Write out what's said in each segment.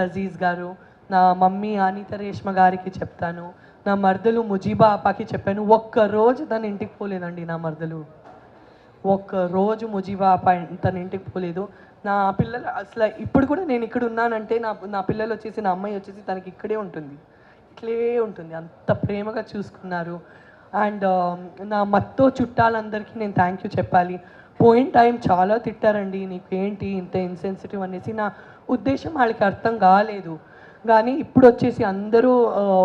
అజీజ్ గారు, నా మమ్మీ అనిత రేష్మ గారికి చెప్తాను, నా మరదలు ముజీబా అప్పాకి చెప్పాను. ఒక్కరోజు తన ఇంటికి పోలేదండి నా మరదలు. ఒక్కరోజు ముజీబా అప్ప తన ఇంటికి పోలేదు. నా పిల్లలు అసలు ఇప్పుడు కూడా నేను ఇక్కడ ఉన్నానంటే నా పిల్లలు వచ్చేసి, నా అమ్మాయి వచ్చేసి తనకి ఇక్కడే ఉంటుంది, ఇట్లే ఉంటుంది. అంత ప్రేమగా చూసుకున్నారు. అండ్ నా మత్తో చుట్టాలందరికీ నేను థ్యాంక్ యూ చెప్పాలి. పోయిన టైం చాలా తిట్టారండి, నీకు ఏంటి ఇంత ఇన్సెన్సిటివ్ అనేసి. నా ఉద్దేశం వాళ్ళకి అర్థం కాలేదు. కానీ ఇప్పుడు వచ్చేసి అందరూ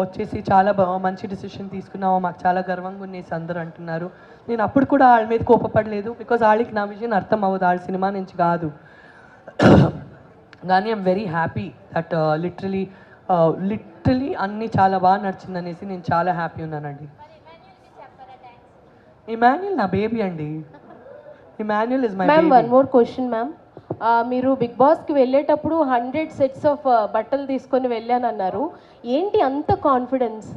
వచ్చేసి చాలా మంచి డిసిషన్ తీసుకున్నావు, మాకు చాలా గర్వంగా ఉండేసి అందరూ అంటున్నారు. నేను అప్పుడు కూడా వాళ్ళ మీద కోపపడలేదు, బికాజ్ వాళ్ళకి నా విజన్ అర్థం అవ్వదు, వాళ్ళ సినిమా నుంచి కాదు. కానీ I'm very happy that literally అన్నీ చాలా బాగా నడిచిందనేసి నేను చాలా హ్యాపీ ఉన్నానండి. ఇమాన్యుల్ నా బేబీ అండి. Emmanuel is my baby. Ma'am, one more question ma'am. మీరు బిగ్ బాస్కి వెళ్ళేటప్పుడు 100 సెట్స్ ఆఫ్ బట్టలు తీసుకొని వెళ్ళానన్నారు, ఏంటి అంత కాన్ఫిడెన్స్?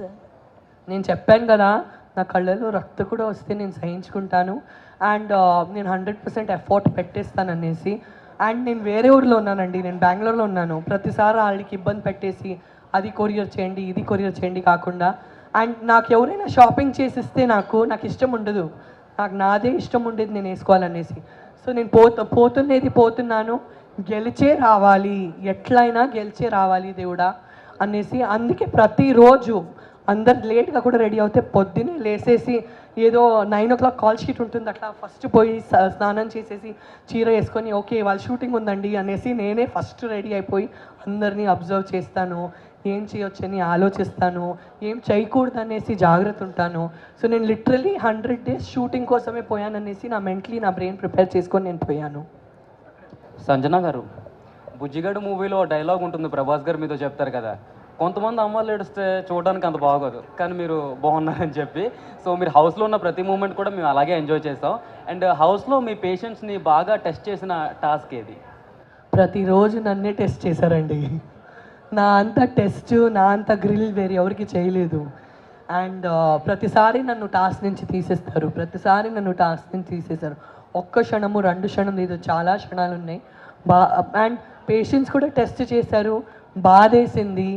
నేను చెప్పాను కదా, నా కళ్ళలో రక్తం కూడా వస్తే నేను సహించుకుంటాను. అండ్ నేను 100% ఎఫర్ట్ పెట్టేస్తాను అనేసి. అండ్ నేను వేరే ఊరిలో ఉన్నానండి, నేను బెంగళూరులో ఉన్నాను. ప్రతిసారి వాళ్ళకి ఇబ్బంది పెట్టేసి అది కొరియర్ చేయండి, ఇది కొరియర్ చేయండి కాకుండా, అండ్ నాకు ఎవరైనా షాపింగ్ చేసిస్తే నాకు ఇష్టం ఉండదు, నాకు నాదే ఇష్టం ఉండేది నేను వేసుకోవాలనేసి. సో నేను పోతున్నాను, గెలిచే రావాలి, ఎట్లయినా గెలిచే రావాలి దేవుడా అనేసి. అందుకే ప్రతిరోజు అందరు లేట్గా కూడా రెడీ అవుతే పొద్దున్నే లేసేసి ఏదో 9 o'clock కాల్ షీట్ ఉంటుంది, అట్లా ఫస్ట్ పోయి స్నానం చేసేసి చీర వేసుకొని ఓకే వాళ్ళు షూటింగ్ ఉందండి అనేసి నేనే ఫస్ట్ రెడీ అయిపోయి అందరినీ అబ్జర్వ్ చేస్తాను, ఏం చేయొచ్చని ఆలోచిస్తాను, ఏం చేయకూడదు అనేసి జాగ్రత్త ఉంటాను. సో నేను లిటరలీ 100 days షూటింగ్ కోసమే పోయాననేసి నా మెంటలీ నా బ్రెయిన్ ప్రిపేర్ చేసుకొని నేను పోయాను. సంజన గారు, బుజ్జిగాడు మూవీలో డైలాగ్ ఉంటుంది, ప్రభాస్ గారు మీతో చెప్తారు కదా, కొంతమంది అమ్మాయిలు ఏడిస్తే చూడడానికి అంత బాగోదు, కానీ మీరు బాగున్నారని చెప్పి. సో మీరు హౌస్లో ఉన్న ప్రతి మూమెంట్ కూడా మేము అలాగే ఎంజాయ్ చేస్తాం. అండ్ హౌస్లో మీ పేషెంట్స్ని బాగా టెస్ట్ చేసిన టాస్క్ ఏది? ప్రతిరోజు నన్నే టెస్ట్ చేశారండి. నా అంత టెస్ట్, నా అంత గ్రిల్ వేరే ఎవరికి చేయలేదు. అండ్ ప్రతిసారి నన్ను టాస్క్ నుంచి తీసేశారు. ఒక్క క్షణము 2 క్షణం లేదు, చాలా క్షణాలు ఉన్నాయి. అండ్ పేషెంట్స్ కూడా టెస్ట్ చేశారు, బాధేసింది.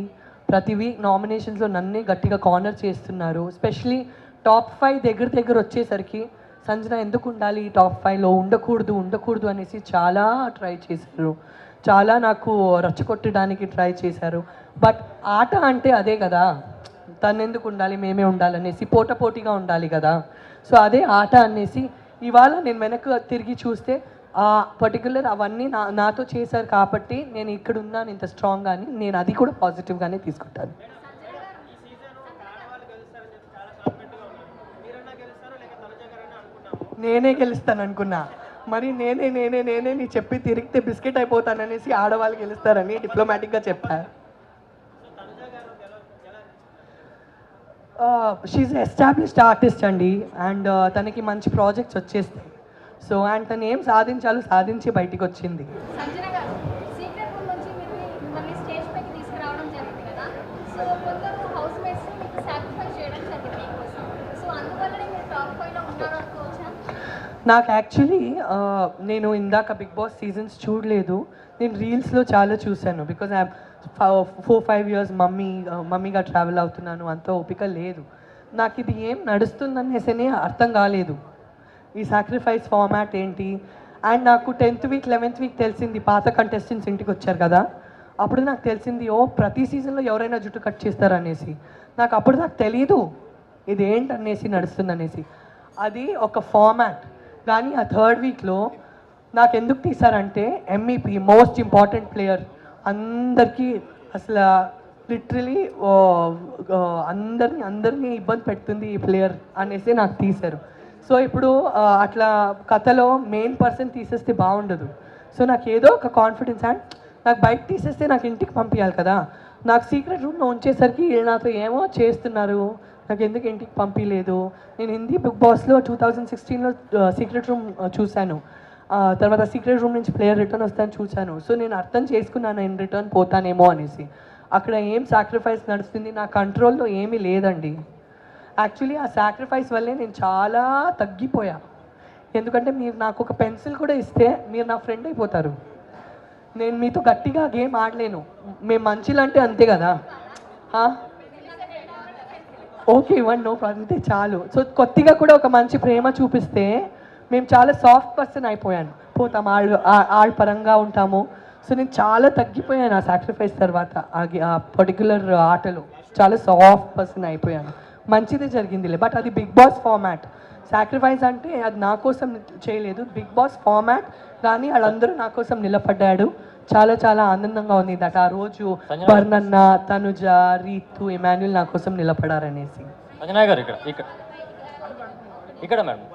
ప్రతి వీక్ నామినేషన్స్లో నన్నే గట్టిగా కార్నర్ చేస్తున్నారు. ఎస్పెషలీ టాప్ 5 దగ్గర వచ్చేసరికి సంజన ఎందుకు ఉండాలి టాప్ 5లో, ఉండకూడదు అనేసి చాలా ట్రై చేశారు, చాలా నాకు రచ్చగొట్టడానికి ట్రై చేశారు. బట్ ఆట అంటే అదే కదా, తను ఎందుకు ఉండాలి మేమే ఉండాలనేసి పోటీగా ఉండాలి కదా. సో అదే ఆట అనేసి ఇవాళ నేను వెనక్కి తిరిగి చూస్తే ఆ పర్టికులర్ అవన్నీ నాతో చేశారు కాబట్టి నేను ఇక్కడ ఉన్నాను ఇంత స్ట్రాంగ్గా అని, నేను అది కూడా పాజిటివ్గానే తీసుకుంటాను. నేనే గెలుస్తాను అనుకున్నా, మరి నేనే నీ చెప్పి తిరిగితే బిస్కెట్ అయిపోతాననేసి ఆడవాళ్ళు గెలుస్తారని డిప్లొమాటిక్గా చెప్పారు. షీఈ్ ఎస్టాబ్లిష్డ్ ఆర్టిస్ట్ అండి. అండ్ తనకి మంచి ప్రాజెక్ట్స్ వచ్చేస్తాయి. సో అండ్ తను ఏం సాధించి బయటికి వచ్చింది. నాకు యాక్చువల్లీ నేను ఇందాక బిగ్ బాస్ సీజన్స్ చూడలేదు, నేను రీల్స్లో చాలా చూశాను. బికాజ్ ఐ 4-5 years మమ్మీగా ట్రావెల్ అవుతున్నాను, అంత ఓపిక లేదు నాకు. ఇది ఏం నడుస్తుందనేసే అర్థం కాలేదు, ఈ సాక్రిఫైస్ ఫార్మాట్ ఏంటి. అండ్ నాకు 10th week 11th week తెలిసింది, పాత కంటెస్టెంట్స్ ఇంటికి వచ్చారు కదా, అప్పుడు నాకు తెలిసింది ప్రతి సీజన్లో ఎవరైనా జుట్టు కట్ చేస్తారనేసి. నాకు అప్పుడు తెలీదు ఇది ఏంటనేసి నడుస్తుందనేసి. అది ఒక ఫార్మాట్. కానీ ఆ 3rd weekలో నాకు ఎందుకు తీశారంటే MEP మోస్ట్ ఇంపార్టెంట్ ప్లేయర్, అందరికీ అసలు లిటరలీ అందరినీ ఇబ్బంది పెడుతుంది ఈ ప్లేయర్ అనేసి నాకు తీశారు. సో ఇప్పుడు అట్లా కథలో మెయిన్ పర్సన్ తీసేస్తే బాగుండదు. సో నాకు ఏదో ఒక కాన్ఫిడెన్స్, అండ్ నాకు బయట తీసేస్తే నాకు ఇంటికి పంపించాలి కదా. నాకు సీక్రెట్ రూమ్లో ఉంచేసరికి వీళ్ళు నాతో ఏమో చేస్తున్నారు, నాకు ఎందుకు ఇంటికి పంపించలేదు. నేను హిందీ బిగ్ బాస్లో 2016లో సీక్రెట్ రూమ్ చూశాను, తర్వాత సీక్రెట్ రూమ్ నుంచి ప్లేయర్ రిటర్న్ వస్తాను చూశాను. సో నేను అర్థం చేసుకున్నాను నేను రిటర్న్ పోతానేమో అనేసి. అక్కడ ఏం సాక్రిఫైస్ నడుస్తుంది నా కంట్రోల్లో ఏమీ లేదండి. యాక్చువల్లీ ఆ సాక్రిఫైస్ వల్లే నేను చాలా తగ్గిపోయా. ఎందుకంటే మీరు నాకు ఒక పెన్సిల్ కూడా ఇస్తే మీరు నా ఫ్రెండ్ అయిపోతారు, నేను మీతో గట్టిగా గేమ్ ఆడలేను. మేము మంచిలు అంటే అంతే కదా. ఓకే ఇవ్వండి, నో ప్రాబ్లం, అంతే చాలు. సో కొద్దిగా కూడా ఒక మంచి ప్రేమ చూపిస్తే మేము చాలా సాఫ్ట్ పర్సన్ అయిపోయాను, పోతాం ఆడ పరంగా ఉంటాము. సో నేను చాలా తగ్గిపోయాను ఆ సాక్రిఫైస్ తర్వాత. ఆ పర్టికులర్ ఆటలో చాలా సాఫ్ట్ పర్సన్ అయిపోయాను. మంచిదే జరిగిందిలే. బట్ అది బిగ్ బాస్ ఫార్మాట్. సాక్రిఫైస్ అంటే అది నా కోసం చేయలేదు, బిగ్ బాస్ ఫార్మాట్. కానీ వాళ్ళందరూ నా కోసం నిలబడ్డాడు. చాలా చాలా ఆనందంగా ఉంది దట్ ఆ రోజు బర్నన్న, తనుజ, రీతు, ఇమాన్యుల్ నా కోసం నిలబడారనేసి. సంజనా గారు ఇక్కడ మేడం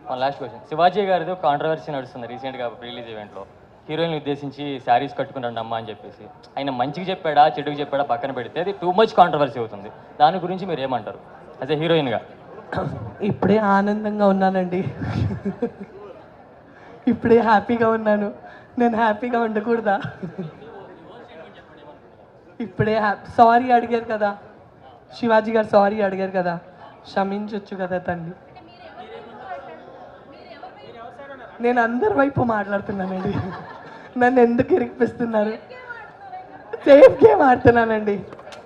మన లాస్ట్ క్వశ్చన్. శివాజీ గారిది ఒక కాంట్రవర్సీ నడుస్తుంది రీసెంట్గా రిలీజ్ ఈవెంట్లో. హీరోయిన్ ఉద్దేశించి శారీస్ కట్టుకున్నాడు అమ్మ అని చెప్పేసి. ఆయన మంచికి చెప్పాడా చెడుకు చెప్పాడా పక్కన పెడితే అది టూ మచ్ కాంట్రవర్సీ అవుతుంది. దాని గురించి మీరు ఏమంటారు యాజ్ ఎ హీరోయిన్గా? ఇప్పుడే ఆనందంగా ఉన్నానండి, ఇప్పుడే హ్యాపీగా ఉన్నాను. నేను హ్యాపీగా ఉండకూడదా? ఇప్పుడే సారీ అడిగారు కదా శివాజీ గారు, సారీ అడిగారు కదా, క్షమించవచ్చు కదా తండ్రి. నేను అందరి వైపు మాట్లాడుతున్నానండి, నన్ను ఎందుకు ఇరికిపిస్తున్నారు? Safe game ఆడుతున్నానండి.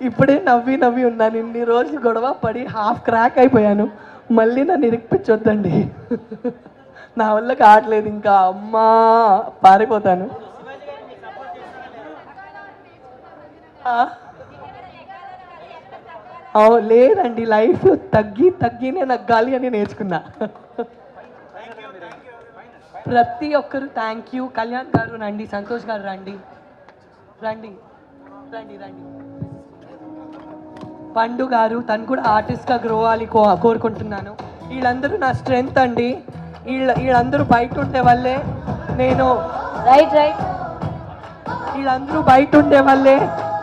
ఇప్పుడే నవ్వి నవ్వి ఉన్నాను. ఇన్ని రోజులు గొడవ పడి హాఫ్ క్రాక్ అయిపోయాను. మళ్ళీ నన్ను ఇరికిపించొద్దండి, నా వల్ల కావట్లేదు ఇంకా. అమ్మా పారిపోతాను. లేదండి, లైఫ్ తగ్గినే నగ్గాలి అని నేర్చుకున్నా. ప్రతి ఒక్కరు థ్యాంక్ యూ. కళ్యాణ్ గారు రండి, సంతోష్ గారు రండి రండి రండి రండి. పండు గారు, తను కూడా ఆర్టిస్ట్గా గ్రో అవ్వాలి కోరుకుంటున్నాను. వీళ్ళందరూ నా స్ట్రెంగ్త్ అండి. వీళ్ళందరూ బయట ఉండే వల్లే నేను వీళ్ళందరూ బయట ఉండే వల్లే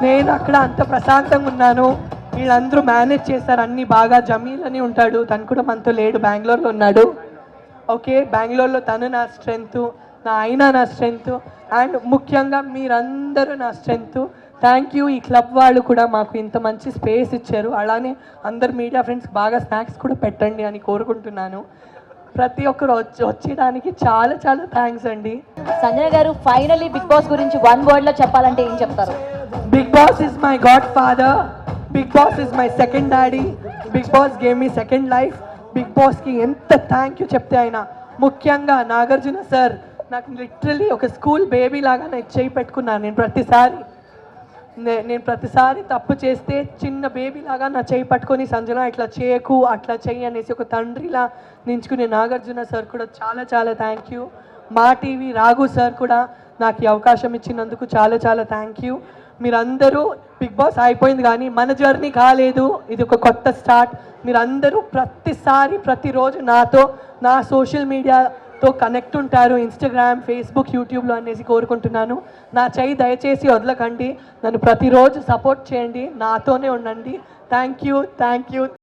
నేను అక్కడ అంత ప్రశాంతంగా ఉన్నాను. వీళ్ళందరూ మేనేజ్ చేస్తారు అన్నీ బాగా. జమీల్ అని ఉంటాడు, తను కూడా మనతో లేడు, బెంగళూరులో ఉన్నాడు. ఓకే, బెంగళూరులో తను నా స్ట్రెంగ్త్, నా అయినా నా స్ట్రెంగ్త్, అండ్ ముఖ్యంగా మీరందరూ నా స్ట్రెంగ్త్. Thank you. ఈ క్లబ్ వాళ్ళు కూడా మాకు ఇంత మంచి స్పేస్ ఇచ్చారు. అలానే అందరు మీడియా ఫ్రెండ్స్ బాగా స్నాక్స్ కూడా పెట్టండి అని కోరుకుంటున్నాను. ప్రతి ఒక్కరు వచ్చేయడానికి చాలా చాలా థ్యాంక్స్ అండి. సంజన గారు, ఫైనలీ బిగ్ బాస్ గురించి వన్ వర్డ్ లో చెప్పాలంటే ఏం చెప్తారు? Big boss is my godfather, big boss is my second daddy, big boss gave me second life. Big బాస్కి ఎంత థ్యాంక్ యూ చెప్తే అయినా. ముఖ్యంగా నాగార్జున సార్ నాకు లిటరలీ ఒక స్కూల్ బేబీ లాగా నేను చేయి పెట్టుకున్నాను. నేను ప్రతిసారి తప్పు చేస్తే చిన్న బేబీ లాగా నా చేయి పట్టుకొని సంజన ఇట్లా చేయకు అట్లా చెయ్యి అనేసి ఒక తండ్రిలా నించుకునే నాగార్జున సార్ కూడా చాలా చాలా థ్యాంక్ యూ. మా టీవీ రాఘు సార్ కూడా నాకు ఈ అవకాశం ఇచ్చినందుకు చాలా చాలా థ్యాంక్ యూ. మీరందరూ, బిగ్ బాస్ అయిపోయింది కానీ మన జర్నీ కాలేదు, ఇది ఒక కొత్త స్టార్ట్. మీరందరూ ప్రతిసారి ప్రతిరోజు నాతో నా సోషల్ మీడియాతో కనెక్ట్ ఉంటారు, ఇన్స్టాగ్రామ్, ఫేస్బుక్, యూట్యూబ్లో అనేసి కోరుకుంటున్నాను. నా చేయి దయచేసి వదలకండి, నన్ను ప్రతిరోజు సపోర్ట్ చేయండి, నాతోనే ఉండండి. Thank you.